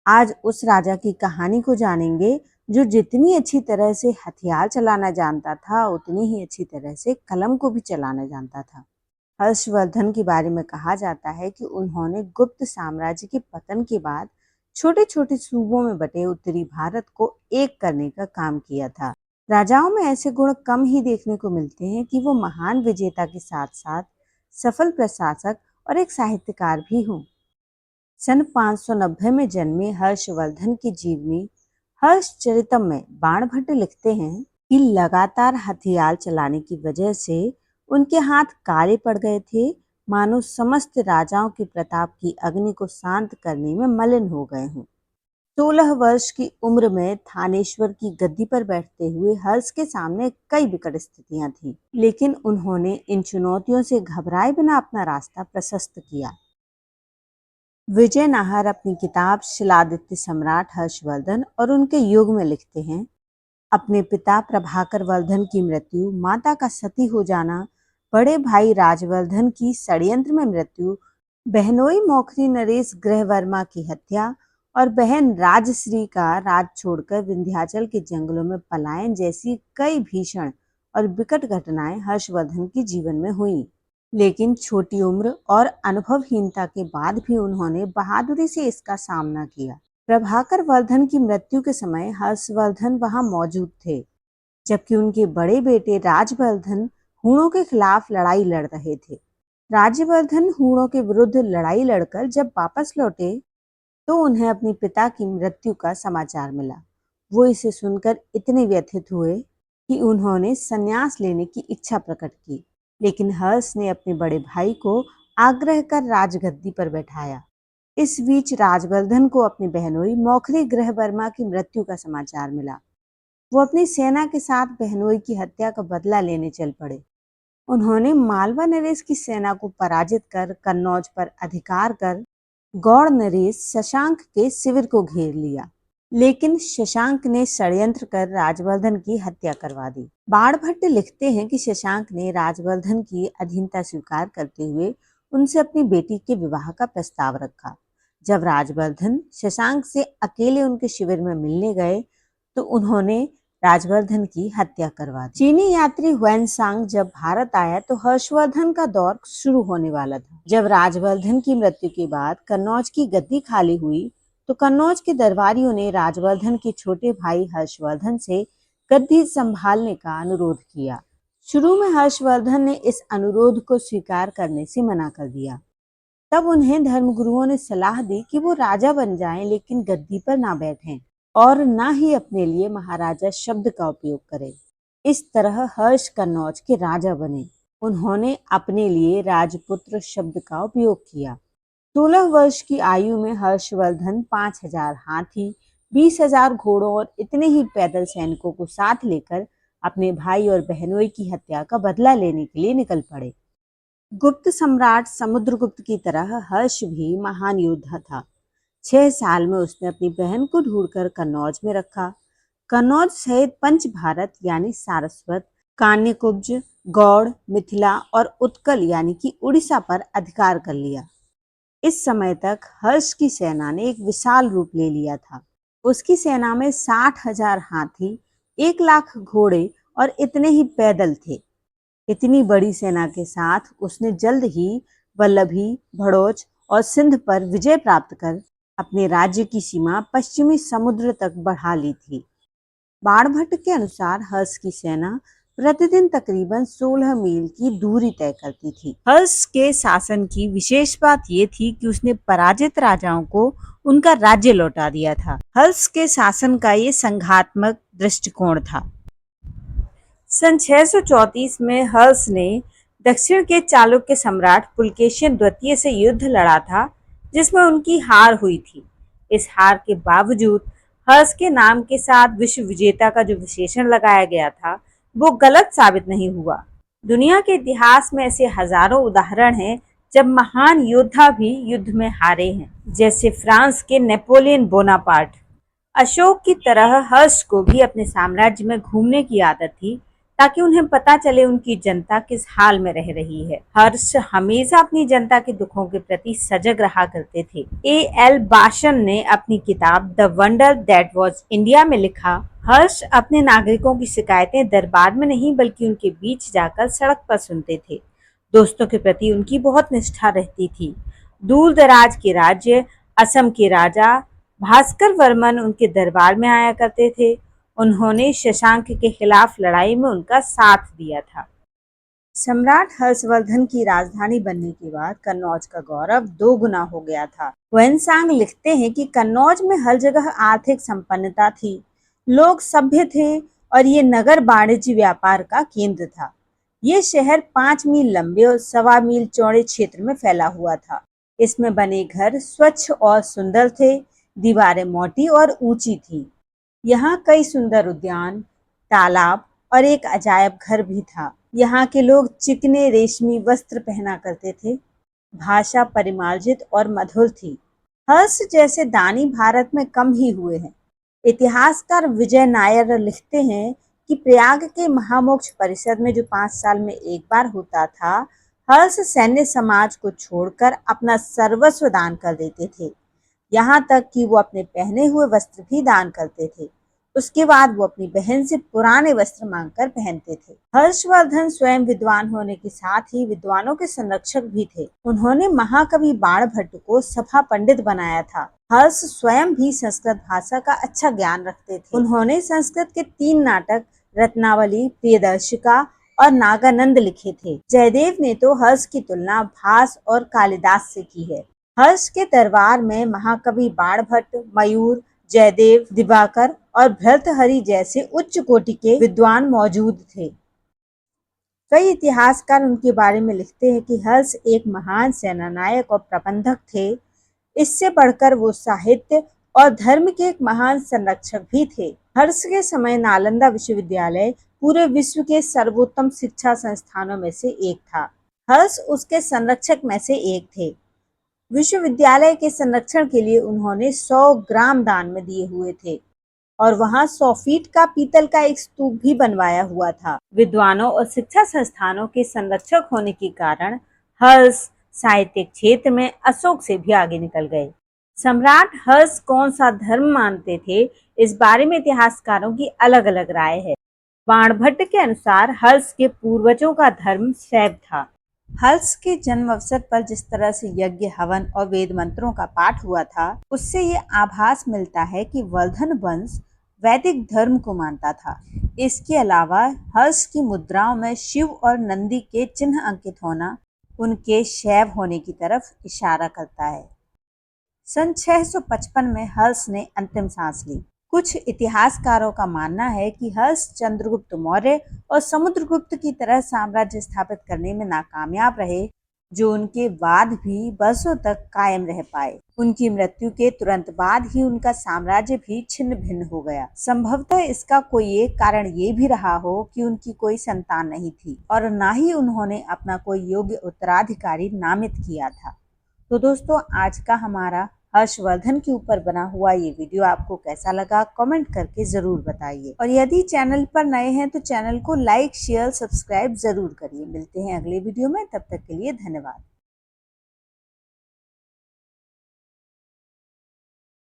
आज उस राजा की कहानी को जानेंगे जो जितनी अच्छी तरह से हथियार चलाना जानता था उतनी ही अच्छी तरह से कलम को भी चलाना जानता था। हर्षवर्धन के बारे में कहा जाता है कि उन्होंने गुप्त साम्राज्य के पतन के बाद छोटे छोटे सूबों में बटे उत्तरी भारत को एक करने का काम किया था। राजाओं में ऐसे गुण कम ही देखने को मिलते हैं कि वो महान विजेता के साथ साथ सफल प्रशासक और एक साहित्यकार भी हों। सन 590 में जन्मे हर्षवर्धन की जीवनी हर्षचरितम में बाणभट्ट लिखते हैं कि लगातार हथियार चलाने की वजह से उनके हाथ काले पड़ गए थे, मानो समस्त राजाओं के प्रताप की अग्नि को शांत करने में मलिन हो गए हों। 16 वर्ष की उम्र में थानेश्वर की गद्दी पर बैठते हुए हर्ष के सामने कई विकट स्थितियां थीं, लेकिन उन्होंने इन चुनौतियों से घबराए बिना अपना रास्ता प्रशस्त किया। विजय नाहर अपनी किताब शिलादित्य सम्राट हर्षवर्धन और उनके युग में लिखते हैं, अपने पिता प्रभाकर वर्धन की मृत्यु, माता का सती हो जाना, बड़े भाई राजवर्धन की षड्यंत्र में मृत्यु, बहनोई मौखरी नरेश गृहवर्मा की हत्या और बहन राजश्री का राज छोड़कर विंध्याचल के जंगलों में पलायन जैसी कई भीषण और विकट घटनाएं हर्षवर्धन के जीवन में हुई। लेकिन छोटी उम्र और अनुभवहीनता के बाद भी उन्होंने बहादुरी से इसका सामना किया। प्रभाकर वर्धन की मृत्यु के समय हर्षवर्धन वहां मौजूद थे, जबकि उनके बड़े बेटे राजवर्धन हूणों के खिलाफ लड़ाई लड़ रहे थे। राजवर्धन हूणों के विरुद्ध लड़ाई लड़कर जब वापस लौटे तो उन्हें अपने पिता की मृत्यु का समाचार मिला। वो इसे सुनकर इतने व्यथित हुए कि उन्होंने संन्यास लेने की इच्छा प्रकट की, लेकिन हर्ष ने अपने बड़े भाई को आग्रह कर राजगद्दी पर बैठाया। इस बीच राजवर्धन को अपनी बहनोई मौखरी गृहवर्मा की मृत्यु का समाचार मिला। वो अपनी सेना के साथ बहनोई की हत्या का बदला लेने चल पड़े। उन्होंने मालवा नरेश की सेना को पराजित कर कन्नौज पर अधिकार कर गौड़ नरेश शशांक के शिविर को घेर लिया, लेकिन शशांक ने षड्यंत्र कर राजवर्धन की हत्या करवा दी। बाणभट्ट लिखते हैं कि शशांक ने राजवर्धन की अधीनता स्वीकार करते हुए उनसे अपनी बेटी के विवाह का प्रस्ताव रखा। जब राजवर्धन शशांक से अकेले उनके शिविर में मिलने गए तो उन्होंने राजवर्धन की हत्या करवा दी। चीनी यात्री हुएनसांग जब भारत आया तो हर्षवर्धन का दौर शुरू होने वाला था। जब राजवर्धन की मृत्यु के बाद कन्नौज की गद्दी खाली हुई तो कन्नौज के दरबारियों ने राजवर्धन के छोटे भाई हर्षवर्धन से गद्दी संभालने का अनुरोध किया। शुरू में हर्षवर्धन ने इस अनुरोध को स्वीकार करने से मना कर दिया। तब उन्हें धर्मगुरुओं ने सलाह दी कि वो राजा बन जाएं, लेकिन गद्दी पर ना बैठें और ना ही अपने लिए महाराजा शब्द का उपयोग करें। इस तरह हर्ष कन्नौज के राजा बने। उन्होंने अपने लिए राजपुत्र शब्द का उपयोग किया। 16 वर्ष की आयु में हर्षवर्धन 5000 हाथी, 20,000 घोड़ों और इतने ही पैदल सैनिकों को साथ लेकर अपने भाई और बहनोई की हत्या का बदला लेने के लिए निकल पड़े। गुप्त सम्राट समुद्रगुप्त की तरह हर्ष भी महान योद्धा था। 6 साल में उसने अपनी बहन को ढूंढकर कन्नौज में रखा। कन्नौज सहित पंच भारत यानी सारस्वत, कान्यकुब्ज, गौड़, मिथिला और उत्कल यानी कि उड़ीसा पर अधिकार कर लिया। इस समय तक हर्ष की सेना ने एक विशाल रूप ले लिया था। उसकी सेना में 60,000 हाथी, 1 लाख घोड़े और इतने ही पैदल थे। इतनी बड़ी सेना के साथ उसने जल्द ही वल्लभी, भड़ोच और सिंध पर विजय प्राप्त कर अपने राज्य की सीमा पश्चिमी समुद्र तक बढ़ा ली थी। बाणभट्ट के अनुसार हर्ष की सेना प्रतिदिन तकरीबन 16 मील की दूरी तय करती थी। हर्ष के शासन की विशेष बात यह थी कि उसने पराजित राजाओं को उनका राज्य लौटा दिया था। हर्ष के शासन का ये संघात्मक दृष्टिकोण था। सन 634 में हर्ष ने दक्षिण के चालुक्य सम्राट पुलकेशिन द्वितीय से युद्ध लड़ा था, जिसमें उनकी हार हुई थी। इस हार के बावजूद हर्ष के नाम के साथ विश्व विजेता का जो विशेषण लगाया गया था वो गलत साबित नहीं हुआ। दुनिया के इतिहास में ऐसे हजारों उदाहरण हैं जब महान योद्धा भी युद्ध में हारे हैं, जैसे फ्रांस के नेपोलियन बोनापार्ट। अशोक की तरह हर्ष को भी अपने साम्राज्य में घूमने की आदत थी, ताकि उन्हें पता चले उनकी जनता किस हाल में रह रही है। हर्ष हमेशा अपनी जनता के दुखों के प्रति सजग रहा करते थे। A.L. बाशन ने अपनी किताब the wonder that was India में लिखा, हर्ष अपने नागरिकों की शिकायतें दरबार में नहीं बल्कि उनके बीच जाकर सड़क पर सुनते थे। दोस्तों के प्रति उनकी बहुत निष्ठा रहती थी। दूर दराज के राज्य असम के राजा भास्कर वर्मन उनके दरबार में आया करते थे। उन्होंने शशांक के खिलाफ लड़ाई में उनका साथ दिया था। सम्राट हर्षवर्धन की राजधानी बनने के बाद कन्नौज का गौरव दोगुना हो गया था। वेनसांग लिखते हैं कि कन्नौज में हर जगह आर्थिक संपन्नता थी, लोग सभ्य थे और ये नगर वाणिज्य व्यापार का केंद्र था। ये शहर 5 मील लंबे और 1.25 मील चौड़े क्षेत्र में फैला हुआ था। इसमें बने घर स्वच्छ और सुंदर थे, दीवारें मोटी और ऊंची थी। यहाँ कई सुंदर उद्यान, तालाब और एक अजायब घर भी था। यहाँ के लोग चिकने रेशमी वस्त्र पहना करते थे। भाषा परिमार्जित और मधुर थी। हर्ष जैसे दानी भारत में कम ही हुए हैं। इतिहासकार विजय नायर लिखते हैं कि प्रयाग के महामोक्ष परिषद में जो 5 साल में एक बार होता था, हर्ष सैन्य समाज को छोड़कर अपना सर्वस्व दान कर देते थे। यहाँ तक कि वो अपने पहने हुए वस्त्र भी दान करते थे। उसके बाद वो अपनी बहन से पुराने वस्त्र मांगकर पहनते थे। हर्षवर्धन स्वयं विद्वान होने के साथ ही विद्वानों के संरक्षक भी थे। उन्होंने महाकवि बाणभट्ट को सभा पंडित बनाया था। हर्ष स्वयं भी संस्कृत भाषा का अच्छा ज्ञान रखते थे। उन्होंने संस्कृत के 3 नाटक रत्नावली, प्रियदर्शिका और नागानंद लिखे थे। जयदेव ने तो हर्ष की तुलना भास और कालिदास से की है। हर्ष के दरबार में महाकवि बाणभट्ट, मयूर, जयदेव, दिवाकर और भर्तृहरि जैसे उच्च कोटि के विद्वान मौजूद थे। कई इतिहासकार उनके बारे में लिखते हैं कि हर्ष एक महान सेनानायक और प्रबंधक थे। इससे बढ़कर वो साहित्य और धर्म के एक महान संरक्षक भी थे। हर्ष के समय नालंदा विश्वविद्यालय पूरे विश्व के सर्वोत्तम शिक्षा संस्थानों में से एक था। हर्ष उसके संरक्षक में से एक थे। विश्वविद्यालय के संरक्षण के लिए उन्होंने 100 ग्राम दान में दिए हुए थे और वहां 100 फीट का पीतल का एक स्तूप भी बनवाया हुआ था। विद्वानों और शिक्षा संस्थानों के संरक्षक होने के कारण हर्ष साहित्यिक क्षेत्र में अशोक से भी आगे निकल गए। सम्राट हर्ष कौन सा धर्म मानते थे, इस बारे में इतिहासकारों की अलग अलग राय है। बाणभट्ट के अनुसार हर्ष के पूर्वजों का धर्म शैव था। हर्ष के जन्म अवसर पर जिस तरह से यज्ञ, हवन और वेद मंत्रों का पाठ हुआ था, उससे ये आभास मिलता है कि वर्धन वंश वैदिक धर्म को मानता था। इसके अलावा हर्ष की मुद्राओं में शिव और नंदी के चिन्ह अंकित होना उनके शैव होने की तरफ इशारा करता है। सन 655 में हर्ष ने अंतिम सांस ली। कुछ इतिहासकारों का मानना है कि हर्ष चंद्रगुप्त मौर्य और समुद्रगुप्त की तरह साम्राज्य स्थापित करने में नाकामयाब रहे, जो उनके बाद भी वर्षों तक कायम रह पाए। उनकी मृत्यु के तुरंत बाद ही उनका साम्राज्य भी छिन्न भिन्न हो गया। संभवतः इसका कोई एक कारण ये भी रहा हो कि उनकी कोई संतान नहीं थी और न ही उन्होंने अपना कोई योग्य उत्तराधिकारी नामित किया था। तो दोस्तों, आज का हमारा हर्षवर्धन के ऊपर बना हुआ ये वीडियो आपको कैसा लगा, कमेंट करके जरूर बताइए। और यदि चैनल पर नए हैं तो चैनल को लाइक, शेयर, सब्सक्राइब जरूर करिए। मिलते हैं अगले वीडियो में, तब तक के लिए धन्यवाद।